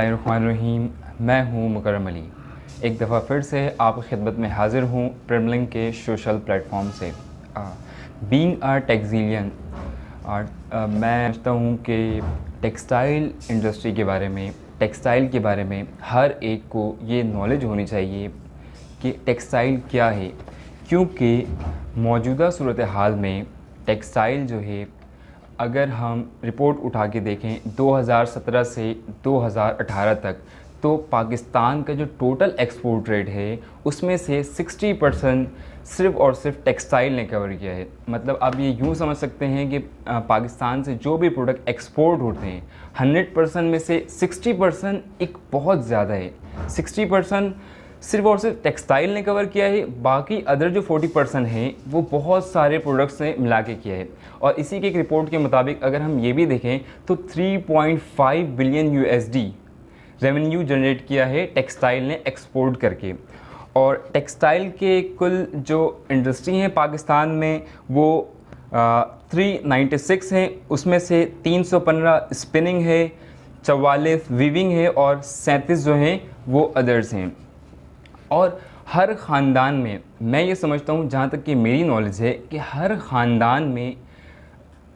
बिस्मिल्लाहिर्रहमानिर्रहीम। मैं हूँ मुकर्रम अली। एक दफ़ा फिर से आपकी खिदमत में हाज़िर हूँ प्रिमलिंग के सोशल प्लेटफॉर्म से। बीइंग अ टेक्सटाइलियन, मैं समझता हूँ कि टेक्सटाइल इंडस्ट्री के बारे में, टेक्सटाइल के बारे में हर एक को ये नॉलेज होनी चाहिए कि टेक्सटाइल क्या है, क्योंकि मौजूदा सूरत हाल में टेक्सटाइल जो है, अगर हम रिपोर्ट उठा के देखें 2017 से 2018 तक, तो पाकिस्तान का जो टोटल एक्सपोर्ट रेट है उसमें से 60% सिर्फ़ और सिर्फ टेक्सटाइल ने कवर किया है। मतलब आप ये यूँ समझ सकते हैं कि पाकिस्तान से जो भी प्रोडक्ट एक्सपोर्ट होते हैं 100% में से 60% एक बहुत ज़्यादा है। 60% सिर्फ और सिर्फ टेक्सटाइल ने कवर किया है, बाकी अदर जो 40% है वो बहुत सारे प्रोडक्ट्स ने मिला के किया है। और इसी के एक रिपोर्ट के मुताबिक अगर हम ये भी देखें तो 3.5 बिलियन यूएसडी रेवेन्यू जनरेट किया है टेक्सटाइल ने एक्सपोर्ट करके। और टेक्सटाइल के कुल जो इंडस्ट्री हैं पाकिस्तान में वो 396 हैं, उसमें से 315 स्पिनिंग है, 44 वीविंग है और 37 जो हैं वो अदर्स हैं। और हर ख़ानदान में मैं ये समझता हूँ, जहाँ तक कि मेरी नॉलेज है, कि हर ख़ानदान में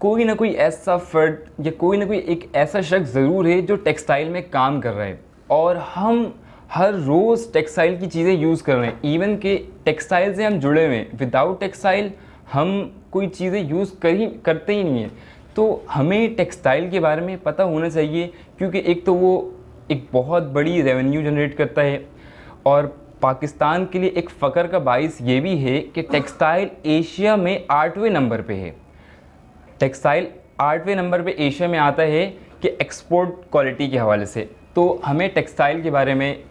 कोई ना कोई ऐसा फ़र्द या कोई ना कोई एक ऐसा शख्स ज़रूर है जो टेक्सटाइल में काम कर रहा है। और हम हर रोज़ टेक्सटाइल की चीज़ें यूज़ कर रहे हैं, इवन कि टेक्सटाइल से हम जुड़े हुए हैं। विदाउट टेक्सटाइल हम कोई चीज़ें यूज़ करते ही नहीं हैं। तो हमें टेक्सटाइल के बारे में पता होना चाहिए, क्योंकि एक तो वो एक बहुत बड़ी रेवेन्यू जनरेट करता है, और पाकिस्तान के लिए एक फ़ख्र का बाइस ये भी है कि टेक्सटाइल एशिया में 8वें नंबर पे है। टेक्सटाइल 8वें नंबर पे एशिया में आता है कि एक्सपोर्ट क्वालिटी के हवाले से। तो हमें टेक्सटाइल के बारे में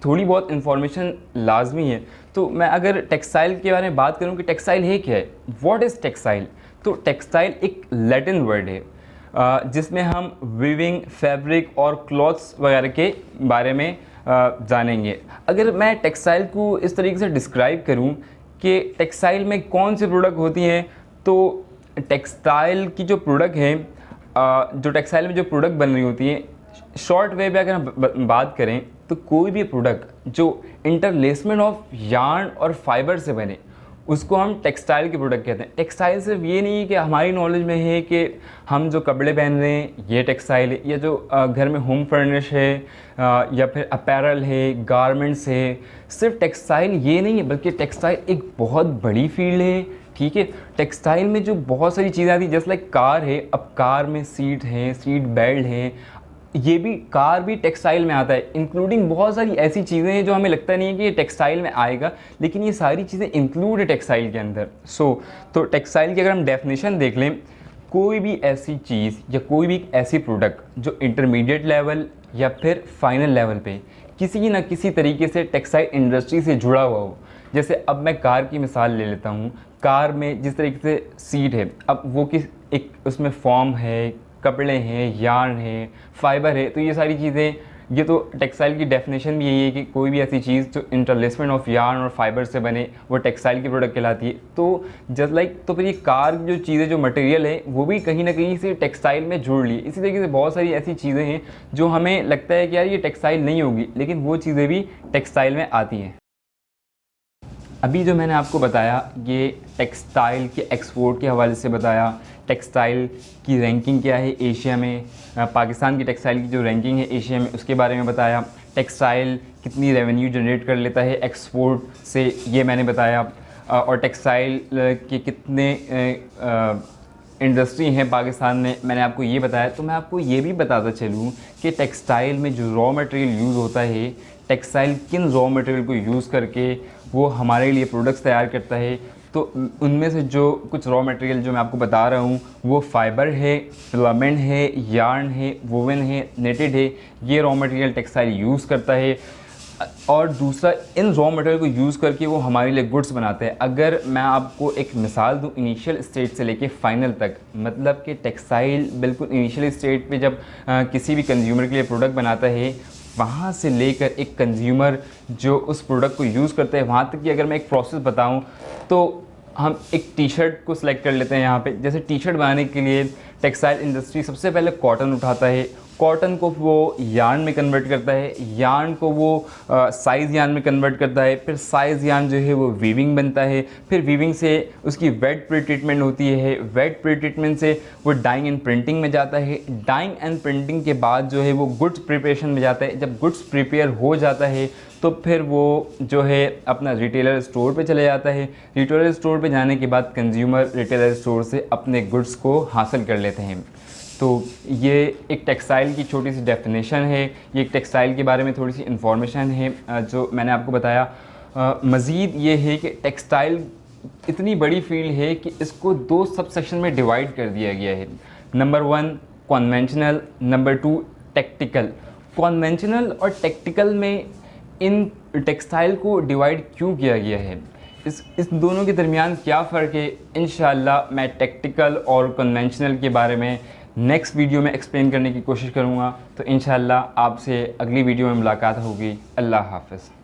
थोड़ी बहुत इन्फॉर्मेशन लाजमी है। तो मैं अगर टेक्सटाइल के बारे में बात करूं कि टेक्सटाइल है क्या है, व्हाट इज़ टेक्सटाइल, तो टेक्सटाइल एक लैटिन वर्ड है जिसमें हम वीविंग, फैब्रिक और क्लॉथ्स वगैरह के बारे में जानेंगे। अगर मैं टेक्सटाइल को इस तरीके से डिस्क्राइब करूं कि टेक्सटाइल में कौन से प्रोडक्ट होती हैं, तो टेक्सटाइल की जो प्रोडक्ट है, जो टेक्सटाइल में जो प्रोडक्ट बन रही होती हैं, शॉर्ट वे में अगर हम बात करें तो कोई भी प्रोडक्ट जो इंटरलेसमेंट ऑफ यार्न और फाइबर से बने उसको हम टेक्सटाइल के प्रोडक्ट कहते हैं। टेक्सटाइल सिर्फ ये नहीं है कि हमारी नॉलेज में है कि हम जो कपड़े पहन रहे हैं ये टेक्सटाइल है, या जो घर में होम फर्निश है या फिर अपैरल है, गारमेंट्स है। सिर्फ टेक्सटाइल ये नहीं है, बल्कि टेक्सटाइल एक बहुत बड़ी फील्ड है। ठीक है, टेक्सटाइल में जो बहुत सारी चीज़ें आती हैं, जैसे लाइक कार है, अब कार में सीट है, सीट बेल्ट है, ये भी कार भी टेक्सटाइल में आता है। इंक्लूडिंग बहुत सारी ऐसी चीज़ें हैं जो हमें लगता नहीं है कि ये टेक्सटाइल में आएगा, लेकिन ये सारी चीज़ें इंक्लूड है टेक्सटाइल के अंदर। तो टेक्सटाइल की अगर हम डेफिनेशन देख लें, कोई भी ऐसी चीज़ या कोई भी ऐसी प्रोडक्ट जो इंटरमीडिएट लेवल या फिर फाइनल लेवल पे किसी न किसी तरीके से टेक्सटाइल इंडस्ट्री से जुड़ा हुआ हो। जैसे अब मैं कार की मिसाल ले लेता हूँ। कार में जिस तरीके से सीट है, अब वो किस एक उसमें फॉर्म है, कपड़े हैं, यार्न है, फाइबर है, तो ये सारी चीज़ें, ये तो टेक्सटाइल की डेफिनेशन भी यही है कि कोई भी ऐसी चीज़ जो इंटरलेसमेंट ऑफ यार्न और फाइबर से बने वो टेक्सटाइल की प्रोडक्ट कहलाती है। तो जस्ट लाइक, तो फिर ये कार की जो चीज़ें, जो मटेरियल है, वो भी कहीं ना कहीं से टेक्सटाइल में जुड़ ली। इसी तरीके से बहुत सारी ऐसी चीज़ें हैं जो हमें लगता है कि यार ये टेक्सटाइल नहीं होगी, लेकिन वो चीज़ें भी टेक्सटाइल में आती हैं। अभी जो मैंने आपको बताया ये टेक्सटाइल के एक्सपोर्ट के हवाले से बताया, टेक्सटाइल की रैंकिंग क्या है एशिया में, पाकिस्तान की टेक्सटाइल की जो रैंकिंग है एशिया में उसके बारे में बताया, टेक्सटाइल कितनी रेवेन्यू जनरेट कर लेता है एक्सपोर्ट से ये मैंने बताया, और टेक्सटाइल के कितने इंडस्ट्री हैं पाकिस्तान में मैंने आपको ये बताया। तो मैं आपको ये भी बताता चलूँ कि टेक्सटाइल में जो रॉ मटेरियल यूज़ होता है, टेक्सटाइल किन रॉ मटेरियल को यूज़ करके वो हमारे लिए प्रोडक्ट्स तैयार करता है। तो उनमें से जो कुछ रॉ मटेरियल जो मैं आपको बता रहा हूँ वो फाइबर है, फिलामेंट है, यार्न है, वोवन है, नेटेड है। ये रॉ मटेरियल टेक्सटाइल यूज़ करता है। और दूसरा, इन रॉ मटेरियल को यूज़ करके वो हमारे लिए गुड्स बनाते हैं। अगर मैं आपको एक मिसाल दूँ इनिशियल स्टेज से लेके फ़ाइनल तक, मतलब कि टेक्सटाइल बिल्कुल इनिशियल स्टेज पे जब किसी भी कंज्यूमर के लिए प्रोडक्ट बनाता है, वहाँ से लेकर एक कंज्यूमर जो उस प्रोडक्ट को यूज़ करते हैं वहाँ तक की अगर मैं एक प्रोसेस बताऊँ तो हम एक टी शर्ट को सिलेक्ट कर लेते हैं। यहाँ पे जैसे टी शर्ट बनाने के लिए टेक्सटाइल इंडस्ट्री सबसे पहले कॉटन उठाता है, कॉटन को वो यार्न में कन्वर्ट करता है, यार्न को वो साइज़ यार्न में कन्वर्ट करता है, फिर साइज़ यार्न जो है वो वीविंग बनता है, फिर वीविंग से उसकी वेट प्री ट्रीटमेंट होती है, वेट प्री ट्रीटमेंट से वो डाइंग एंड प्रिंटिंग में जाता है, डाइंग एंड प्रिंटिंग के बाद जो है वो गुड्स प्रिपरेशन में जाता है। जब गुड्स प्रिपेयर हो जाता है तो फिर वो जो है अपना रिटेलर स्टोर पे चले जाता है। रिटेलर स्टोर पे जाने के बाद कंज्यूमर रिटेलर स्टोर से अपने गुड्स को हासिल कर लेते हैं। तो ये एक टेक्सटाइल की छोटी सी डेफिनेशन है, ये एक टेक्सटाइल के बारे में थोड़ी सी इन्फॉर्मेशन है जो मैंने आपको बताया। मज़ीद ये है कि टेक्सटाइल इतनी बड़ी फील्ड है कि इसको 2 सब सेक्शन में डिवाइड कर दिया गया है। Number 1 conventional, number 2 tactical. Conventional और टेक्टिकल में इन टेक्सटाइल को डिवाइड क्यों किया गया है, इस दोनों के दरमियान क्या फ़र्क है, इंशाअल्लाह मैं टेक्टिकल और कन्वेंशनल के बारे में नेक्स्ट वीडियो में एक्सप्लेन करने की कोशिश करूँगा। तो इंशाअल्लाह आपसे अगली वीडियो में मुलाकात होगी। अल्लाह हाफ़िज़।